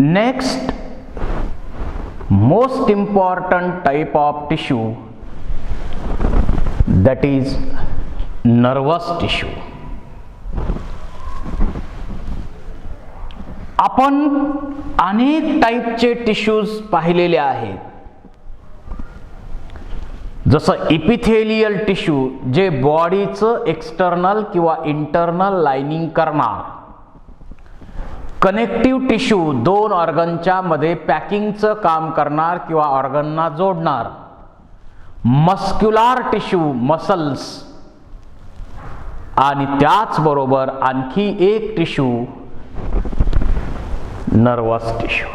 Next, most important type of tissue, that is nervous tissue. आपण अनेक टाईपचे tissues पाहिलेले आहेत. जसं इपिथेलियल टिश्यू जे बॉडीचं एक्सटर्नल किंवा इंटरनल लाइनिंग करणार, कनेक्टिव्ह टिश्यू दोन ऑर्गनच्या मध्ये पॅकिंगचं काम करणार किंवा ऑर्गनना जोडणार, मस्क्युलर टिश्यू मसल्स, आणि त्याचबरोबर आणखी एक टिश्यू नर्वस टिश्यू.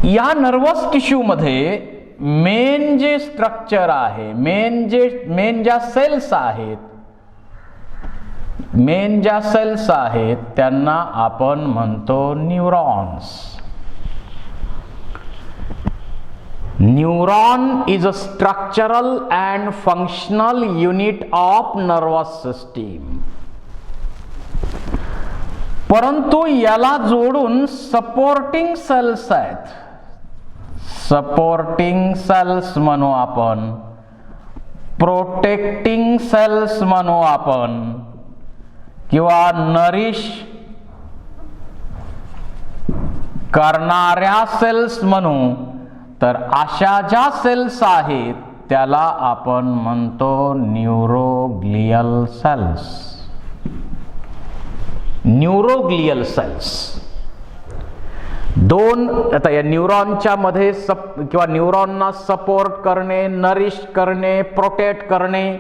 या नर्वस टिश्यू मध्ये मेन जे स्ट्रक्चर आहे, मेन ज्या सेल्स आहेत त्यांना आपण म्हणतो neurons. Neuron is a structural and functional unit of nervous system. परंतु याला जोडून सपोर्टिंग सेल्स आहेत. सपोर्टिंग सेल्स म्हणू आपण, प्रोटेक्टिंग सेल्स म्हणू आपण, किंवा नरिश करणाऱ्या सेल्स म्हणू. तर अशा ज्या सेल्स आहेत त्याला आपण म्हणतो न्यूरोग्लियल सेल्स. न्यूरोग्लियल सेल्स दोन, आता या न्यूरॉनच्या मध्ये किंवा न्यूरॉनना सपोर्ट करणे, नरिश करणे, प्रोटेक्ट करणे,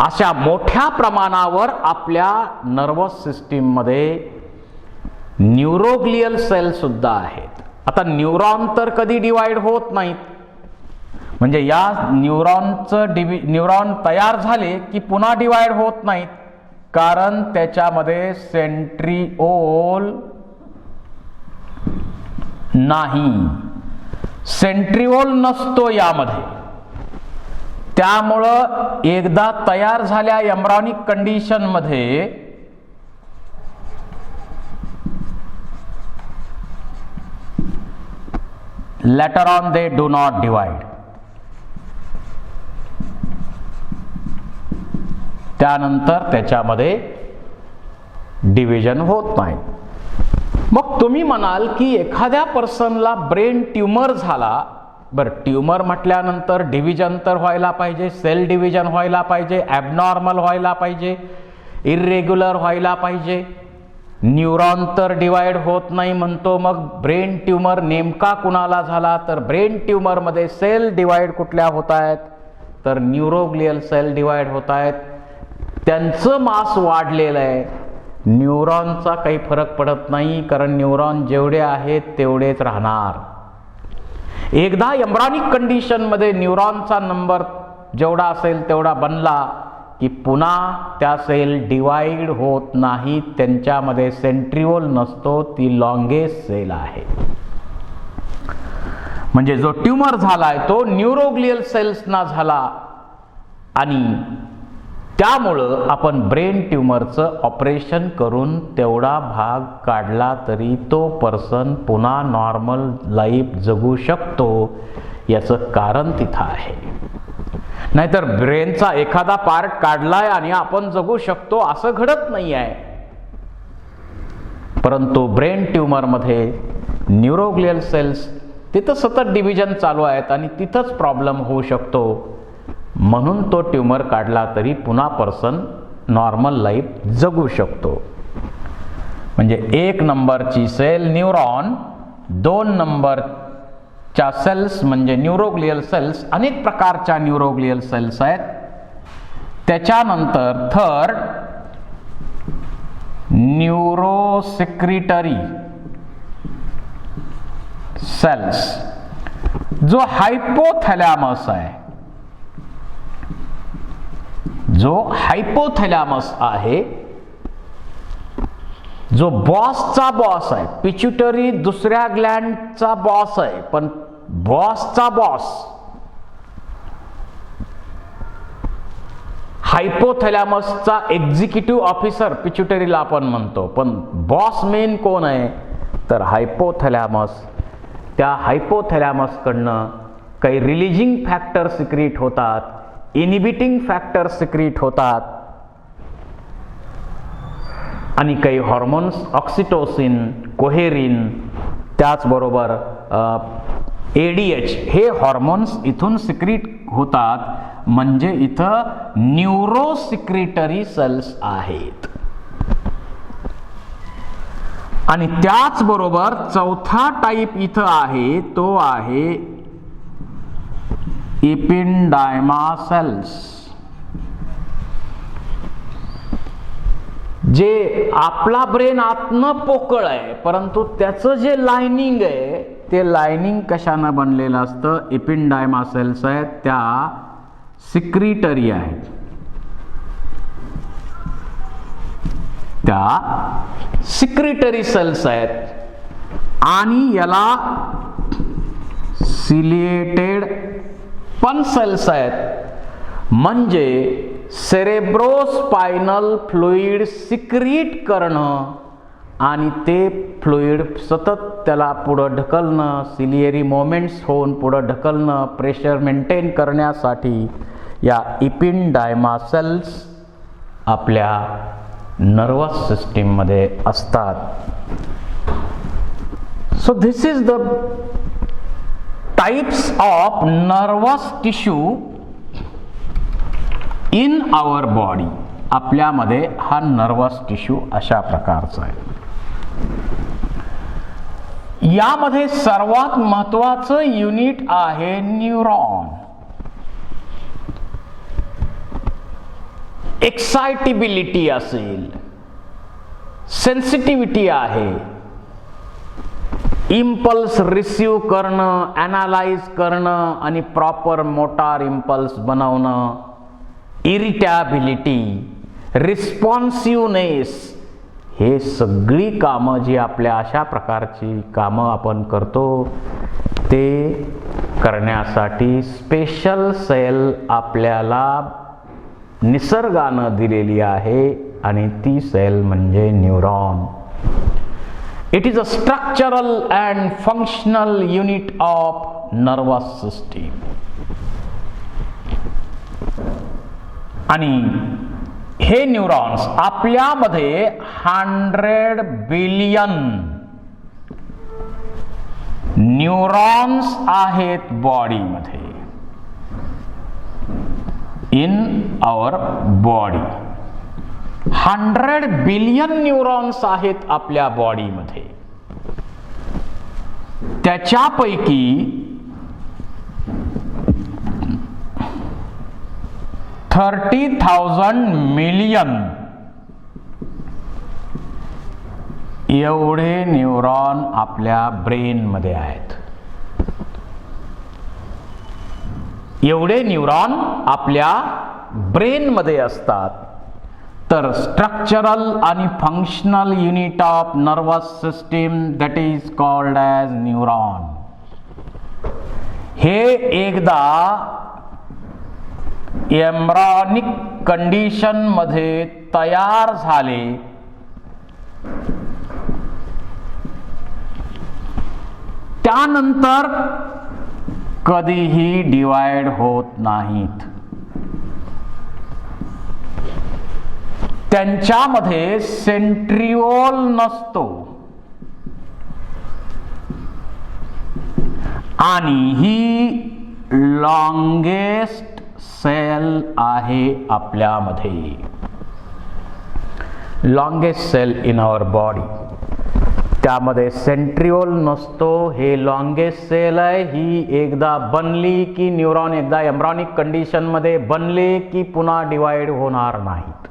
अशा मोठ्या प्रमाणावर आपल्या नर्वस सिस्टीम मध्ये न्यूरोग्लियल सेल सुद्धा आहेत. आता न्यूरॉन तर कधी डिवाइड होत नाहीत, म्हणजे या न्यूरॉन तयार झाले की पुन्हा डिवाइड होत नाहीत, कारण त्याच्यामध्ये सेंट्रिओल नाही, सेंट्रिओल नसतो यामध्ये. त्यामुळं एकदा तयार झाल्या एम्ब्रियोनिक कंडिशन मध्ये later on they do not divide. त्यानंतर त्याच्यामध्ये डिव्हिजन होत नाही. मग तुम्ही म्हणाल की एखाद्या पर्सनला ब्रेन ट्यूमर झाला, बरं ट्यूमर म्हटल्यानंतर डिव्हिजन तर व्हायला पाहिजे, सेल डिव्हिजन व्हायला पाहिजे, ॲबनॉर्मल व्हायला पाहिजे, इरेग्युलर व्हायला पाहिजे. न्यूरॉन तर डिवाइड होत नाही म्हणतो, मग ब्रेन ट्यूमर नेमका कुणाला झाला? तर ब्रेन ट्यूमर मध्ये सेल डिवाइड कुठल्या होत आहेत? तर न्यूरोग्लियल सेल डिवाइड होत आहेत. त्यांचं मास वाढलेलं आहे. न्यूरॉनचा काही फरक पडत नाही, कारण न्यूरॉन जेवढे आहेत तेवढेच राहणार. एकदा एम्ब्रियोनिक कंडिशन मध्ये न्यूरॉनचा नंबर जेवढा असेल तेवढा बनला की पुन्हा त्या सेल डिवाइड होत नाही. त्यांच्यामध्ये सेंट्रिओल नसतो, ती लॉंगेस्ट सेल आहे. म्हणजे जो ट्यूमर झालाय तो न्यूरोग्लियल सेल्सना झाला, आणि त्यामुळं आपण ब्रेन ट्यूमरचं ऑपरेशन करून तेवढा भाग काढला तरी तो पर्सन पुन्हा नॉर्मल लाईफ जगू शकतो. याचं कारण तिथं आहे. नाहीतर ब्रेनचा एखादा पार्ट काढलाय आणि आपण जगू शकतो असं घडत नाही आहे. परंतु ब्रेन ट्यूमर मध्ये न्यूरोग्लियल सेल्स तिथं सतत डिव्हिजन चालू आहेत आणि तिथंच प्रॉब्लेम होऊ शकतो. म्हणून तो ट्यूमर काढला तरी पुन्हा पर्सन नॉर्मल लाईफ जगू शकतो. म्हणजे 1 नंबरची सेल न्यूरॉन, 2 नंबरच्या सेल्स म्हणजे न्यूरोग्लियल सेल्स. अनेक प्रकारच्या न्यूरोग्लियल सेल्स आहेत. त्याच्यानंतर थर्ड न्यूरोसिक्रिटरी सेल्स, जो हायपोथॅलॅमस आहे, जो हायपोथॅलॅमस आहे, जो बॉसचा बॉस आहे. पिट्युटरी दुसऱ्या ग्लँडचा बॉस आहे, पण बॉसचा बॉस हायपोथॅलॅमसचा एक्झिक्युटिव्ह ऑफिसर पिच्युटरीला आपण म्हणतो, पण बॉस मेन कोण आहे तर हायपोथॅलॅमस. त्या हायपोथॅलॅमसकडनं काही रिलीजिंग फॅक्टर सिक्रीट होतात, इनिबिटिंग फॅक्टर सिक्रीट होतात आणि काही हॉर्मोन्स ऑक्सिटोसिन, कोहेरिन, त्याचबरोबर ADH हे हॉर्मोन्स इथून सिक्रीट होतात. म्हणजे इथं न्यूरोसिक्रिटरी सेल्स आहेत. आणि त्याचबरोबर चौथा टाईप इथं आहे तो आहे इपिंडायमा जे आपला ब्रेन आतनं पोकळ आहे, परंतु त्याचं जे लायनिंग आहे ते लायनिंग कशानं बनलेलं असतं, इपिंडायमा सेल्स आहेत, त्या सिक्रिटरी आहेत, त्या सिक्रिटरी सेल्स आहेत. आणि याला सिलिएटेड पण सेल्स आहेत. म्हणजे सेरेब्रोस्पायनल फ्लुइड सिक्रीट करणं आणि ते फ्लुइड सतत त्याला पुढं ढकलणं, सिलियरी मोमेंट्स होऊन पुढं ढकलणं, प्रेशर मेंटेन करण्यासाठी या इपिंडायमा सेल्स आपल्या नर्वस सिस्टीममध्ये असतात. So this is the types of nervous tissue in our body. आपल्यामध्ये हा नर्वस टिश्यू अशा प्रकारचा आहे. यामध्ये सर्वात महत्वाचं युनिट आहे न्यूरॉन. एक्साइटेबिलिटी असेल, सेन्सिटिव्हिटी आहे, इम्पल्स रिसीव करणं, ॲनालाइज करणं आणि प्रॉपर मोटार इम्पल्स बनवणं, इरिटॅबिलिटी, रिस्पॉन्सिव्हनेस, हे सगळी कामं जी आपल्या अशा प्रकारची कामं आपण करतो ते करण्यासाठी स्पेशल सेल आपल्याला निसर्गानं दिलेली आहे आणि ती सेल म्हणजे neuron. It is a structural and functional unit of nervous system. आणि हे न्यूरॉन्स आपल्यामध्ये 100 बिलियन न्यूरॉन्स आहेत बॉडीमध्ये, in our body 100 billion neurons आहेत आपल्या बॉडीमध्ये. त्याच्यापैकी 30,000 मिलियन एवढे न्यूरॉन आपल्या ब्रेन मध्ये आहेत. एवढे न्यूरॉन आपल्या ब्रेन मध्ये असतात. तर स्ट्रक्चरल आणि functional unit of nervous system that is called as neuron. हे एकदा एम्ब्रायनिक कंडिशन मध्ये तयार झाले त्यानंतर कधीही डिवाइड होत नाहीत. त्यांच्यामध्ये सेंट्रिओल नसतो आणि ही लॉंगेस्ट सेल आहे आपल्यामध्ये, longest cell in our body. त्यामध्ये सेंट्रिओल नसतो. हे लॉंगेस्ट सेल आहे. ही एकदा बनली की न्यूरॉन एकदा एम्ब्रायनिक कंडिशन मध्ये बनले की पुन्हा डिवाइड होणार नाहीत.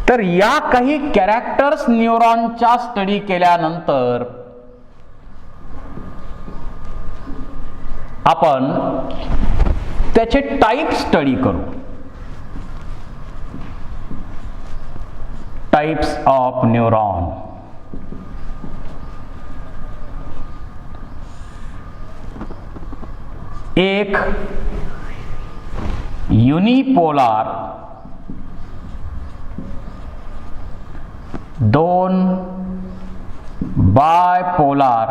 तर या काही कॅरेक्टर्स न्यूरॉनच्या स्टडी केल्यानंतर आपण त्याचे टाइप स्टडी करू. Types of neuron. एक unipolar, 2 bipolar,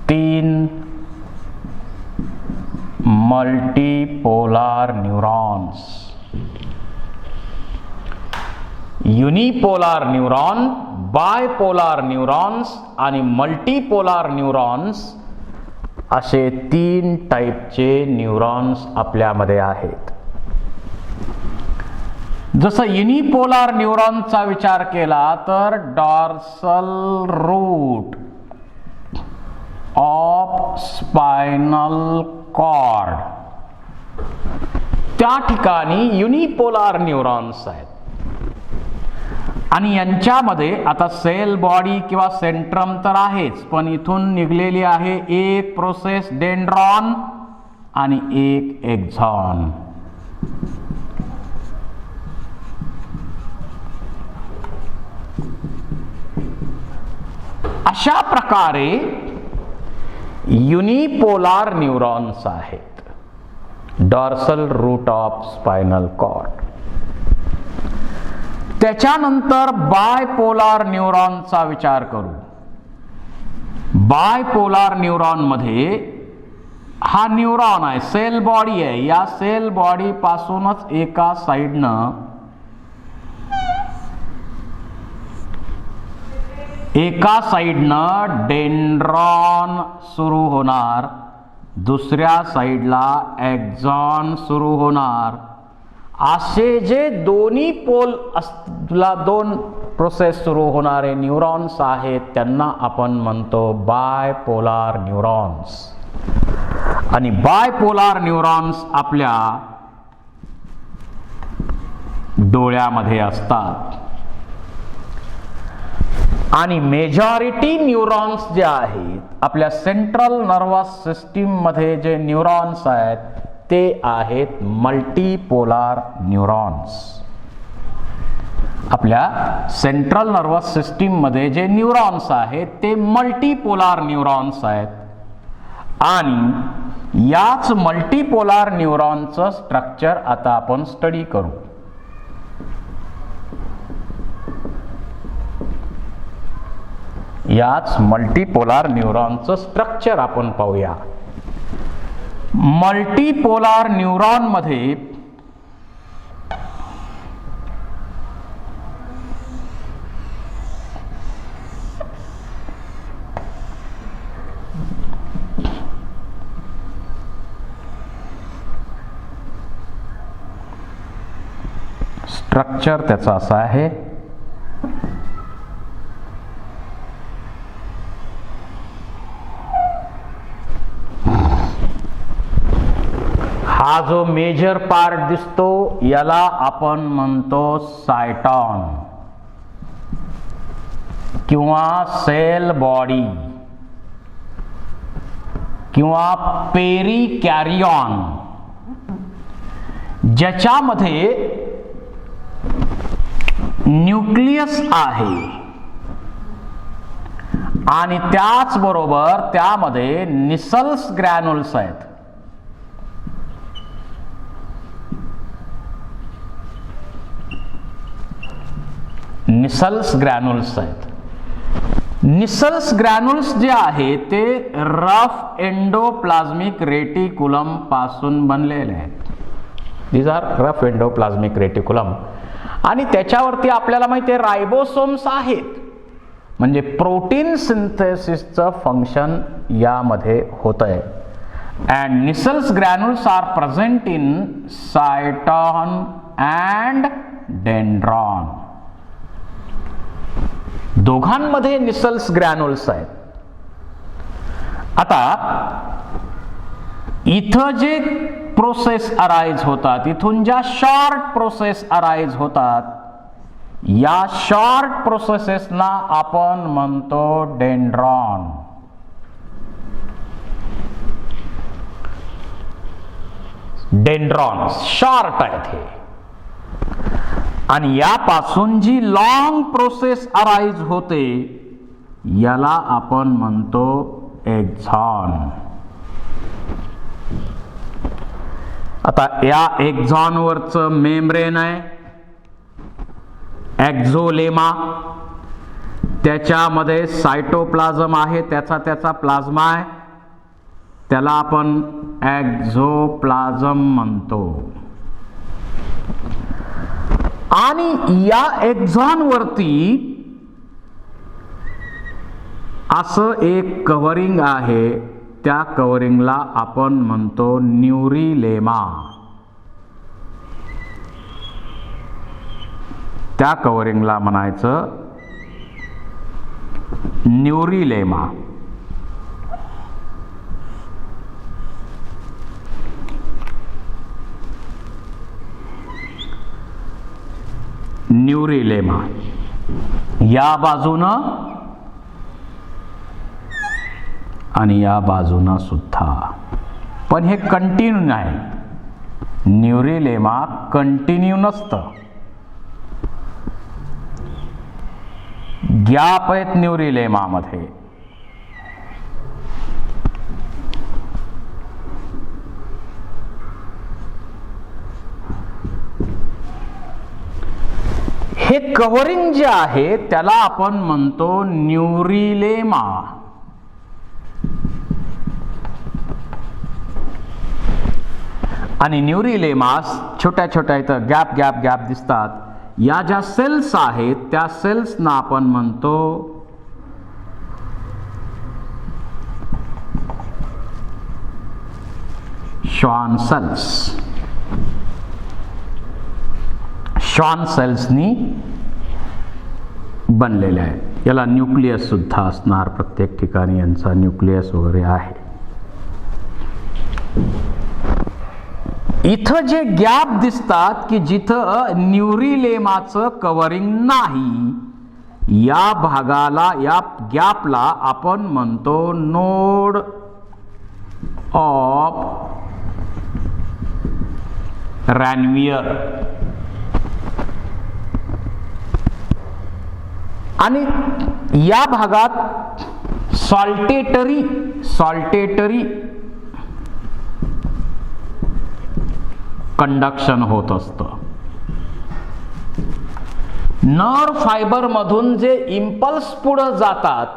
3 multipolar neurons. Unipolar neuron, bipolar neurons आणि मल्टीपोलार न्यूरॉन्स असे 3 टाईपचे न्यूरॉन्स आपल्यामध्ये आहेत. जसं युनिपोलार न्यूरॉनचा विचार केला तर dorsal root of spinal cord, त्या ठिकाणी युनिपोलार न्यूरॉन्स आहेत. आणि यांच्यामध्ये आता सेल बॉडी किंवा सेंट्रम तर आहेच, पण इथून निघलेली आहे एक प्रोसेस डेंड्रॉन आणि एक एक्झॉन. अशा प्रकारे युनिपोलार न्यूरॉन्स आहेत. Dorsal root of spinal cord. त्याच्यानंतर बायपोलार न्यूरॉनचा विचार करू. बायपोलार न्यूरॉन मध्ये हा न्यूरॉन आहे, सेल बॉडी आहे. या सेल बॉडी पासूनच एका साइडनं डेंड्रॉन सुरू होणार, दुसऱ्या साइडला एक्झॉन सुरू होणार. असे जे दोन्ही पोलला 2 प्रोसेस सुरू होणारे न्यूरॉन्स आहेत त्यांना आपण म्हणतो बायपोलार न्यूरॉन्स. आणि बायपोलार न्यूरॉन्स आपल्या डोळ्यामध्ये असतात. आणि मेजॉरिटी न्यूरॉन्स जे आहेत आपल्या सेंट्रल नर्वस सिस्टीम मध्ये जे न्यूरॉन्स आहेत ते आहेत मल्टीपोलार न्यूरॉन्स. आपल्या सेंट्रल नर्वस सिस्टीम मध्ये जे न्यूरॉन्स आहेत ते मल्टीपोलार न्यूरॉन्स आहेत. आणि याच मल्टीपोलार न्यूरॉनचं स्ट्रक्चर आता आपण स्टडी करू. याच मल्टीपोलार न्यूरॉनचं स्ट्रक्चर आपण पाहूया. मल्टीपोलार न्यूरॉन मध्ये स्ट्रक्चर त्याचं असं आहे. हा जो मेजर पार्ट दिसतो याला आपण म्हणतो सायटॉन किंवा सेल बॉडी किंवा पेरिकॅरियॉन, ज्याच्यामध्ये न्यूक्लियस आहे आणि त्याचबरोबर त्यामध्ये निसल्स ग्रॅन्युल्स आहेत. निसल्स ग्रॅन्युल्स आहेत. निसल्स ग्रॅन्युल्स जे आहे ते रफ एंडोप्लाझ्मिक रेटिक्युलम पासून बनलेले आहेत. These are rough endoplasmic reticulum. आणि त्याच्यावरती आपल्याला माहिती आहे रायबोसोम्स आहेत, म्हणजे प्रोटीन सिंथेसिसचं फंक्शन यामध्ये होत आहे. And Nissl's granules are present in cyton and dendron. दोघांमध्ये निसल्स ग्रॅन्युल्स आहेत. आता इथं जे प्रोसेस अराइज होतात, इथून ज्या शॉर्ट प्रोसेस अराइज होतात, या शॉर्ट प्रोसेसेसना आपण म्हणतो डेंड्रॉन. डेंड्रॉन्स शॉर्ट आहेत हे. आणि यापासून जी लॉंग प्रोसेस अराइज होते याला आपण म्हणतो एक्झॉन. आता या एक्झॉनवरचं मेम्ब्रेन आहे एक्झोलेमा, त्याच्यामध्ये सायटोप्लाझम आहे, त्याचा प्लाझ्मा आहे, त्याला आपण एक्झोप्लाझम म्हणतो. आणि या एक्झॉनवरती असं एक कव्हरिंग आहे, त्या कव्हरिंगला आपण म्हणतो न्यूरिलेमा. त्या कव्हरिंगला म्हणायचं न्यूरिलेमा. न्यूरिलेमा या बाजूनं आणि या बाजूनं सुद्धा, पण हे कंटिन्यू आहे. न्यूरिलेमा कंटिन्यू नसतं, गॅप आहेत न्यूरिलेमामध्ये. हे कव्हरिंग जे आहे त्याला आपण म्हणतो न्यूरिलेमा. आणि न्यूरिलेमास छोट्या छोट्या इथं गॅप गॅप गॅप दिसतात. या ज्या सेल्स आहेत त्या सेल्सना आपण म्हणतो श्वान सेल्स. श्वान सेल्सनी बनलेले आहे. याला न्यूक्लियस सुद्धा असणार, प्रत्येक ठिकाणी यांचा न्यूक्लियस वगैरे आहे. इथं जे गॅप दिसतात की जिथं न्यूरिलेमाचं कव्हरिंग नाही, या भागाला, या गॅपला आपण म्हणतो नोड ऑफ रॅनवियर. आणि या भागात सॉल्टेटरी कंडक्शन होत असतं. नर्व फायबर मधून जे इम्पल्स पुढे जातात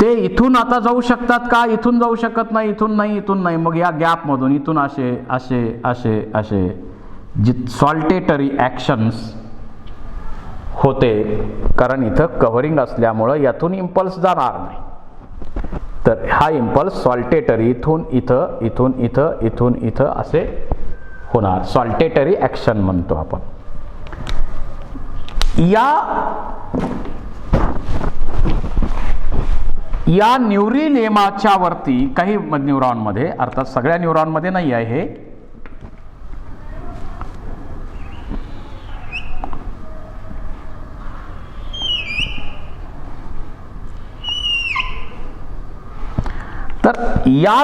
ते इथून आता जाऊ शकतात का? इथून जाऊ शकत नाही, इथून नाही, इथून नाही. मग या गॅप मधून इथून असे असे असे असे जी सॉल्टेटरी ॲक्शन्स होते, कारण इथं कव्हरिंग असल्यामुळं यातून इम्पल्स जाणार नाही. तर हा इम्पल्स सॉल्टेटरी इथून इथं, इथून इथं, इथून इथं असे होणार. सॉल्टेटरी ॲक्शन म्हणतो आपण. या न्यूरिलेमाच्या वरती काही न्यूरॉनमध्ये, अर्थात सगळ्या न्यूरॉनमध्ये नाही आहे हे, तर या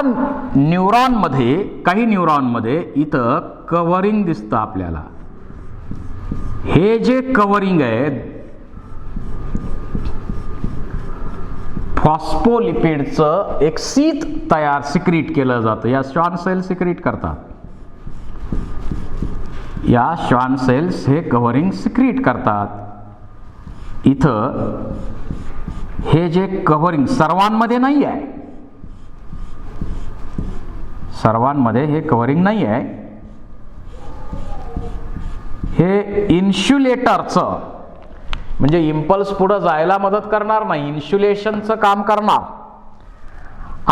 न्यूरॉनमध्ये, काही न्यूरॉनमध्ये इथं कव्हरिंग दिसतं आपल्याला. हे जे कव्हरिंग आहे फॉस्फोलिपिडचं एक शीत सिक्रीट केलं जातं. या श्वान सेल सिक्रीट करतात. या श्वान सेल्स हे कव्हरिंग सिक्रीट करतात. इथं हे जे कव्हरिंग सर्वांमध्ये नाही आहे, सर्वांमध्ये हे कव्हरिंग नाही आहे. हे इन्सुलेटरचं, म्हणजे इम्पल्स पुढे जायला मदत करणार नाही, इन्सुलेशनचं काम करणार.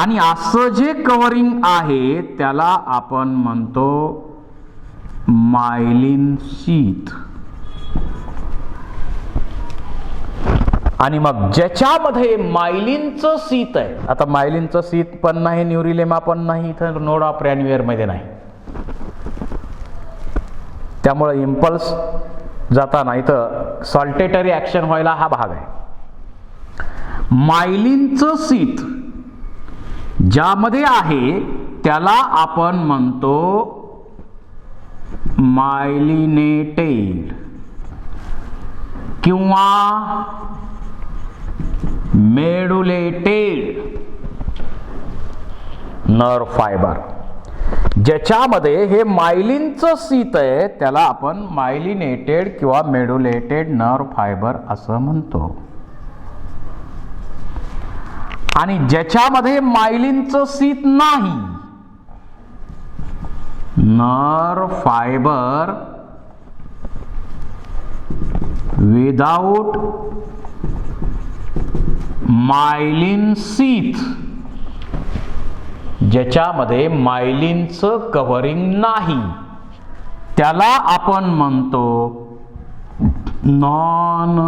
आणि असं जे कव्हरिंग आहे त्याला आपण म्हणतो मायलिन शीथ. आणि मग ज्याच्यामध्ये मायलिनचं शीथ आहे, आता मायलिनचं शीथ पण नाही, न्यूरिलेमा पण नाही, इथं नोड ऑफ रॅनवियर मध्ये नाही. त्यामुळे इम्पल्स जाताना इथं सॉल्टेटरी ॲक्शन व्हायला हा भाग आहे. मायलिनचं शीथ ज्यामध्ये आहे त्याला आपण म्हणतो मायलिनेटेड किंवा मेडुलेटेड नर्व फायबर. ज्याच्यामध्ये हे मायलिनचं शीत आहे त्याला आपण मायलिनेटेड किंवा मेडुलेटेड नर्व फायबर असं म्हणतो. आणि ज्याच्यामध्ये मायलिनचं शीत नाही, nerve fibre without myelin sheath, ज्याच्यामध्ये मायलिनचं कव्हरिंग नाही, त्याला आपण म्हणतो नॉन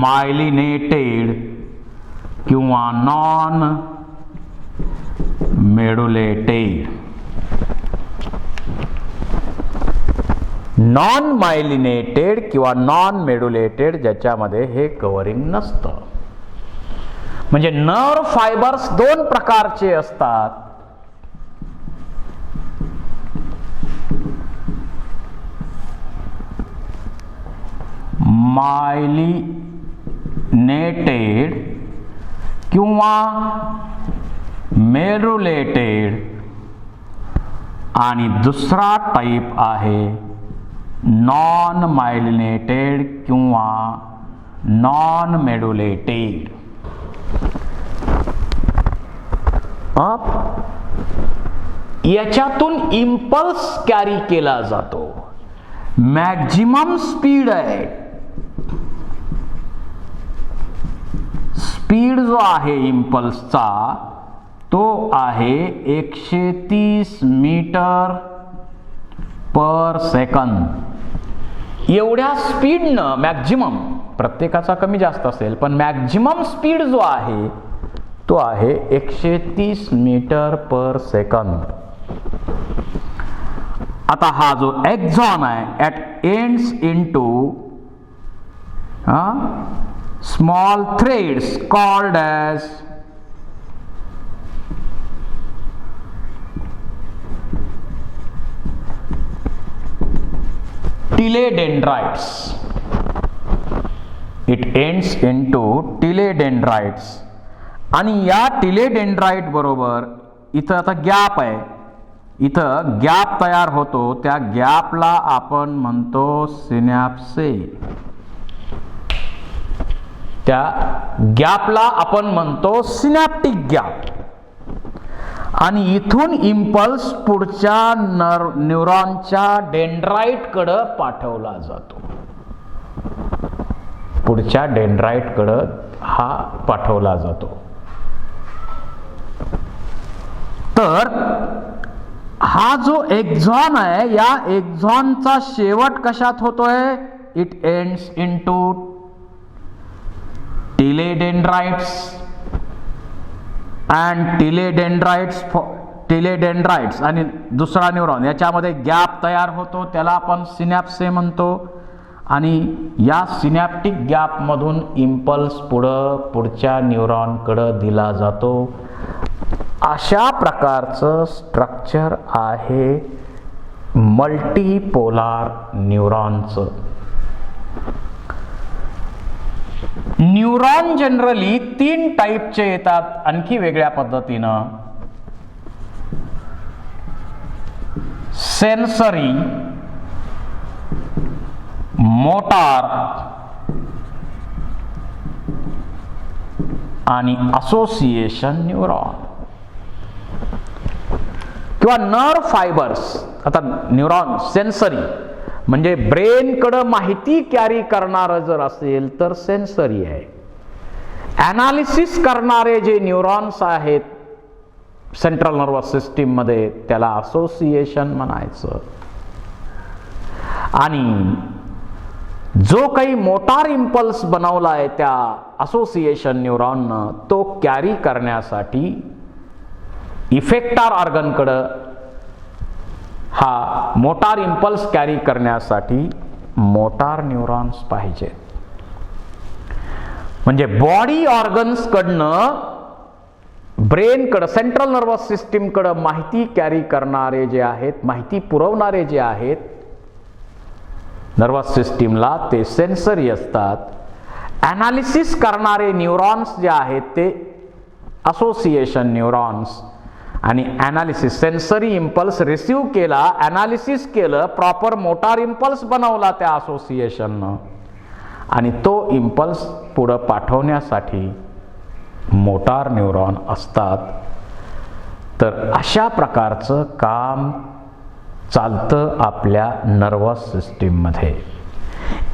मायलिनेटेड किंवा नॉन मेडुलेटेड. नॉन मायलिनेटेड किंवा नॉन मेडुलेटेड ज्याच्यामध्ये हे कव्हरिंग नसतं. म्हणजे नर्व फायबर्स दोन प्रकारचे असतात. मायलिनेटेड किंवा मेडुलेटेड आणि दुसरा टाइप आहे नॉन मायलिनेटेड किंवा नॉन मेडुलेटेड. याच्यातून इम्पल्स कॅरी केला जातो. मॅक्झिमम स्पीड आहे, स्पीड जो आहे इम्पल्सचा तो आहे 130 मीटर पर सेकंद. एवढ्या स्पीडनं मॅक्झिमम, प्रत्येकाचा कमी जास्त असेल पण मॅक्झिमम स्पीड जो आहे तो आहे 130 मीटर पर सेकंद. आता हा जो एक्झॉन आहे it ends into small threads called as telodendrites. It ends into telodendrites. आणि या टिलेडेंड्राइट बरोबर इथं आता गॅप आहे, इथं गॅप तयार होतो, त्या गॅपला आपण म्हणतो सिनॅप्से. त्या गॅपला आपण म्हणतो सिनॅप्टिक गॅप. आणि इथून इम्पल्स पुढच्या न्यूरॉनच्या डेंड्राइट कडे पाठवला जातो. पुढच्या डेंड्राइट कडे हा पाठवला जातो. तर हा जो एक्झॉन आहे या एक्झॉनचा शेवट कशात होतोय? इट एंड्स इनटू टिलेडेंड्राइट्स अँड टिलेडेंड्राइट्स आणि दुसरा न्यूरॉन याच्यामध्ये गॅप तयार होतो, त्याला आपण सिनॅप्से म्हणतो. आणि या सिनॅप्टिक गॅप मधून इम्पल्स पुढच्या न्यूरॉनकडे दिला जातो. अशा प्रकारचं स्ट्रक्चर आहे मल्टीपोलार न्यूरॉनचं. न्यूरॉन जनरली 3 टाईपचे येतात आणखी वेगळ्या पद्धतीनं. सेन्सरी, मोटार आणि असोसिएशन न्यूरॉन किंवा नर्व फायबर्स. आता न्यूरॉन सेन्सरी म्हणजे ब्रेन कडे माहिती कॅरी करणारं जर असेल तर सेन्सरी आहे. ॲनालिसिस करणारे जे न्यूरॉन्स आहेत सेंट्रल नर्वस सिस्टीम मध्ये त्याला असोसिएशन म्हणायचं. आणि जो काही मोटार इम्पल्स बनवला आहे त्या असोसिएशन न्यूरॉननं तो कॅरी करण्यासाठी इफेक्टार ऑर्गनकडं हा मोटार इम्पल्स कॅरी करण्यासाठी मोटार न्यूरॉन्स पाहिजे. म्हणजे बॉडी ऑर्गन्स कडनं ब्रेन कडे सेंट्रल नर्वस सिस्टीम कडे माहिती कॅरी करणारे जे आहेत, माहिती पुरवणारे जे आहेत नर्वस सिस्टीमला, ते सेन्सरी असतात. ॲनालिसिस करणारे न्यूरॉन्स जे आहेत ते असोसिएशन न्यूरॉन्स, आणि ॲनालिसिस सेन्सरी इम्पल्स रिसीव्ह केला, ॲनालिसिस केलं, प्रॉपर मोटार इम्पल्स बनवला त्या असोसिएशननं, आणि तो इम्पल्स पुढं पाठवण्यासाठी मोटार न्यूरॉन असतात. तर अशा प्रकारचं काम चालतं आपल्या नर्वस सिस्टीममध्ये.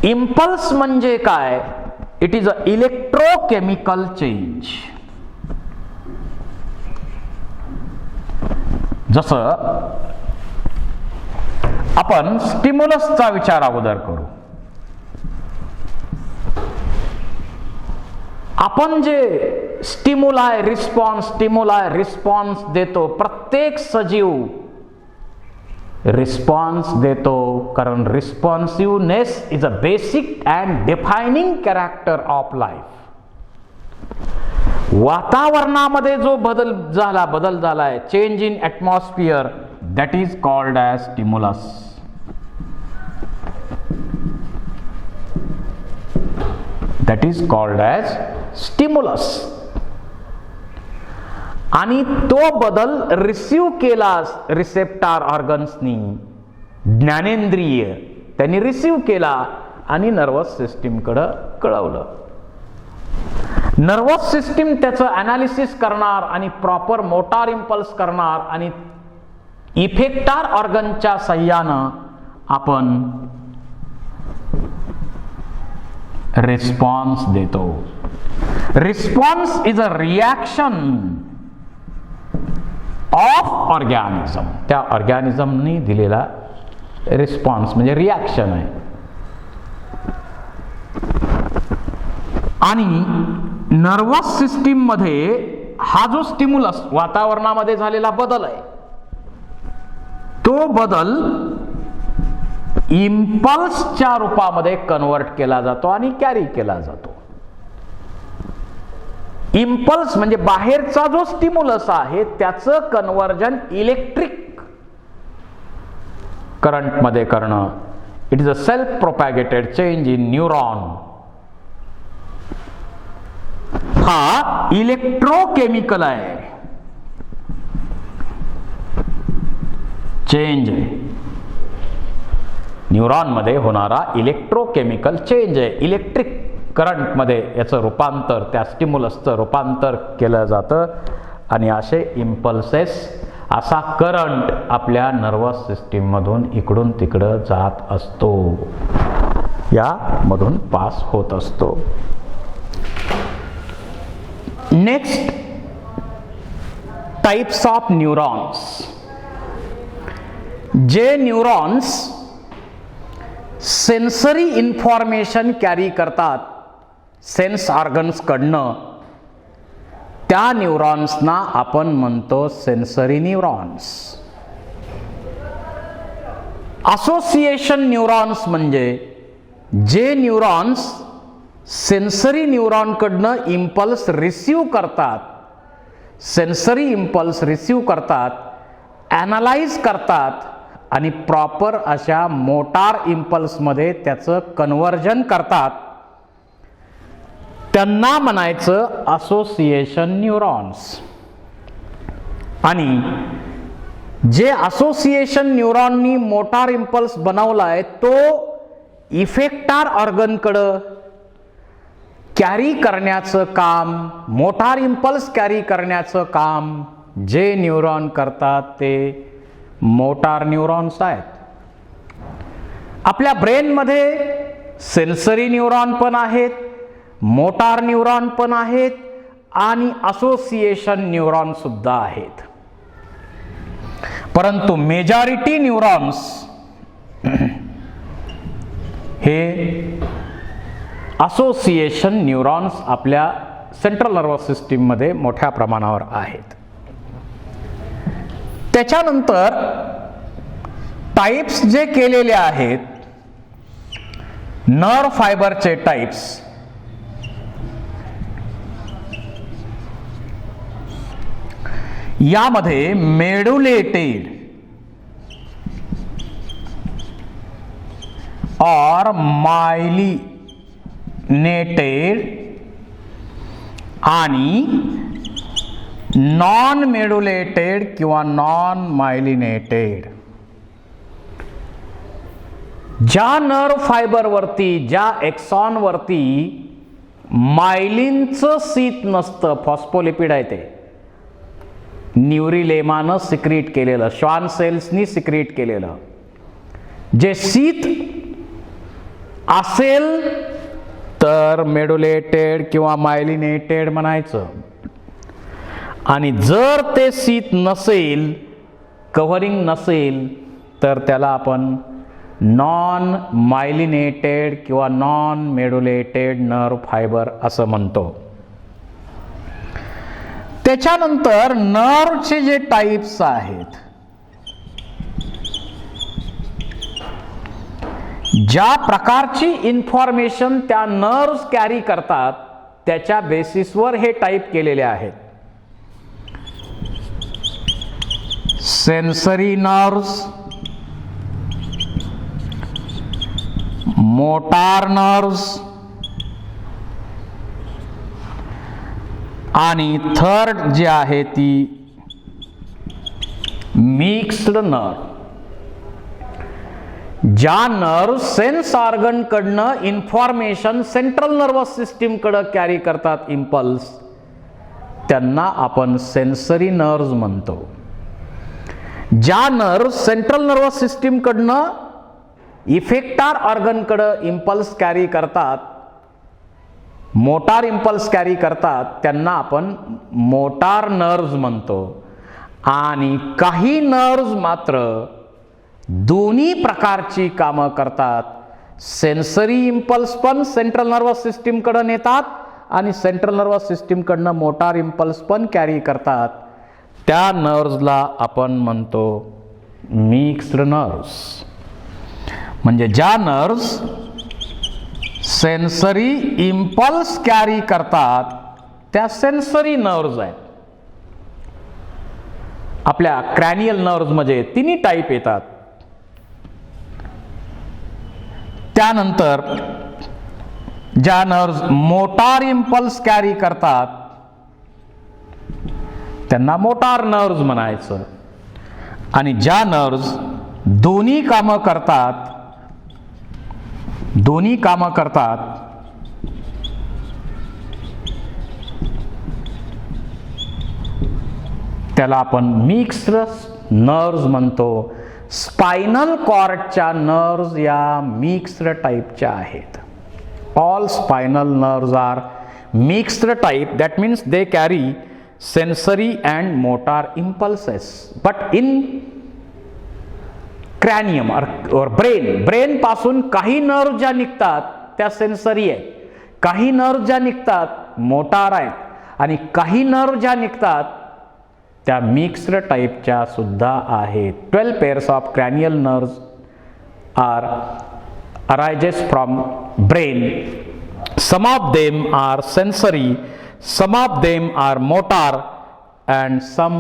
इम्पल्स म्हणजे काय? It is a electrochemical change. जसं आपण स्टिम्युलसचा विचार अगोदर करू. आपण जे स्टिम्युलाय रिस्पॉन्स देतो, प्रत्येक सजीव रिस्पॉन्स देतो, कारण responsiveness is a basic and defining character of life. वातावरणामध्ये जो बदल झालाय, change in atmosphere, that is called as stimulus. That is called as stimulus. आणि तो बदल रिसीव्ह केला रिसेप्टार ऑर्गन्सनी, ज्ञानेंद्रिय त्यांनी रिसीव्ह केला आणि नर्वस सिस्टीमकडं कळवलं. नर्वस सिस्टीम त्याचं ॲनालिसिस करणार आणि प्रॉपर मोटार इम्पल्स करणार, आणि इफेक्टार ऑर्गनच्या सहाय्यानं आपण रिस्पॉन्स देतो. Response is a reaction of organism. त्या ऑर्गॅनिझमनी दिलेला रिस्पॉन्स म्हणजे रिॲक्शन आहे. आणि नर्वस सिस्टीम मध्ये हा जो स्टिम्युलस वातावरणामध्ये झालेला बदल आहे, तो बदल इम्पल्सच्या रूपामध्ये कन्वर्ट केला जातो आणि कॅरी केला जातो. इम्पल्स म्हणजे बाहेरचा जो स्टिम्युलस आहे त्याचं कन्वर्जन इलेक्ट्रिक करंट मध्ये करणं. It is a self propagated change in neuron. हा इलेक्ट्रोकेमिकल आहे, चेंज आहे. न्यूरॉन मध्ये होणारा इलेक्ट्रोकेमिकल चेंज आहे. इलेक्ट्रिक करंट मध्ये याचं रूपांतर, त्या स्टिम्युलसचं रूपांतर केलं जातं आणि असे इम्पल्सेस, असा करंट आपल्या नर्वस सिस्टीम मधून इकडून तिकडं जात असतो, यामधून पास होत असतो. Next, types of neurons. जे न्यूरॉन्स सेन्सरी इन्फॉर्मेशन कॅरी करतात सेन्स ऑर्गन्स कडनं, त्या न्यूरॉन्सना आपण म्हणतो सेन्सरी न्यूरॉन्स. असोसिएशन न्यूरॉन्स म्हणजे जे न्यूरॉन्स सेन्सरी न्यूरॉन कडनं इम्पल्स रिसीव्ह करतात, सेन्सरी इम्पल्स रिसीव्ह करतात, ॲनालाइज करतात आणि प्रॉपर अशा मोटार इम्पल्समध्ये त्याचं कन्वर्जन करतात, त्यांना म्हणायचं असोसिएशन न्यूरॉन्स. आणि जे असोसिएशन न्यूरॉननी मोटार इम्पल्स बनवलाय तो इफेक्टार ऑर्गनकडं कॅरी करण्याचं काम, मोटार इम्पल्स कॅरी करण्याचं काम जे न्यूरॉन करतात ते मोटार न्यूरॉन्स आहेत. आपल्या ब्रेनमध्ये सेन्सरी न्यूरॉन पण आहेत, मोटार न्यूरॉन पण आहेत आणि असोसिएशन न्यूरॉन सुद्धा आहेत. परंतु मेजॉरिटी न्यूरॉन्स हे असोसिएशन न्यूरॉन्स आपल्या सेंट्रल नर्वस सिस्टीम मध्ये मोठ्या प्रमाणावर आहेत. त्याच्यानंतर टाइप्स जे केलेले आहेत, नर्व फायबरचे टाइप्स, यामध्ये मेडुलेटेड और आणि नॉन मेडुलेटेड किंवा नॉन मायलिनेटेड. ज्या नर्व फायबरवरती, ज्या एक्सॉनवरती मायलिनचं शीत नसतं, फॉस्फोलिपिड आहे ते, न्यूरिलेमानं सिक्रीट केलेलं, श्वान सेल्सनी सिक्रीट केलेलं जे शीत असेल तर मेडुलेटेड किंवा मायलिनेटेड म्हणायचं. आणि जर ते शीत नसेल, कव्हरिंग नसेल, तर त्याला आपण नॉन मायलिनेटेड किंवा नॉन मेडुलेटेड नर्व फायबर असं म्हणतो. त्याच्यानंतर नर्वचे जे टाइप्स आहेत, ज्या प्रकारची इन्फॉर्मेशन त्या नर्व्स कॅरी करतात त्याच्या बेसिसवर हे टाईप केलेले आहेत. सेन्सरी नर्व्स, मोटार नर्व्स आणि थर्ड जी आहे ती मिक्स्ड नर्व. ज्या नर्व सेन्स ऑर्गन कडनं इन्फॉर्मेशन सेंट्रल नर्वस सिस्टीम कडे कॅरी करतात इम्पल्स, त्यांना आपण सेन्सरी नर्व्स म्हणतो. ज्या नर्व सेंट्रल नर्वस सिस्टीम कडनं इफेक्टार ऑर्गन कडे इम्पल्स कॅरी करतात, मोटार इम्पल्स कॅरी करतात, त्यांना आपण मोटार नर्व्स म्हणतो. आणि काही नर्व्स मात्र दोन्ही प्रकारची कामं करतात. सेन्सरी इम्पल्स पण सेंट्रल नर्वस सिस्टीम कडे नेतात आणि सेंट्रल नर्वस सिस्टीम कडनं मोटार इम्पल्स पण कॅरी करतात. त्या नर्व्सला आपण म्हणतो मिक्स्ड नर्व्स. म्हणजे ज्या नर्व्स सेन्सरी इम्पल्स कॅरी करतात त्या सेन्सरी नर्व्स आहेत. आपल्या क्रॅनियल नर्व्स मध्ये तिन्ही टाईप येतात. त्यानंतर ज्या नर्व्स मोटार इम्पल्स कॅरी करतात त्यांना मोटार नर्व्स म्हणायचं. आणि ज्या नर्व्स दोन्ही कामं करतात त्याला आपण मिक्स्ड नर्व्स म्हणतो. स्पायनल कॉर्डच्या नर्व्स या मिक्स्ड टाइपच्या आहेत. All spinal nerves are mixed type. That means they carry sensory and motor impulses. But in cranium और ब्रेन पासून काही नर्व ज्या निघतात त्या सेन्सरी आहेत, काही नर्व ज्या निघतात मोटार आहेत, आणि काही नर्व ज्या निघतात त्या मिक्स्ड टाइपच्या सुद्धा आहेत. 12 pairs of cranial nerves arises from brain. Some of them are sensory, some of them are motor, and some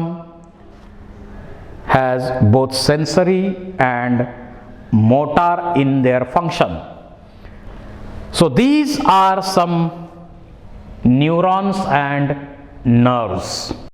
has both sensory and motor in their function. So these are some neurons and nerves.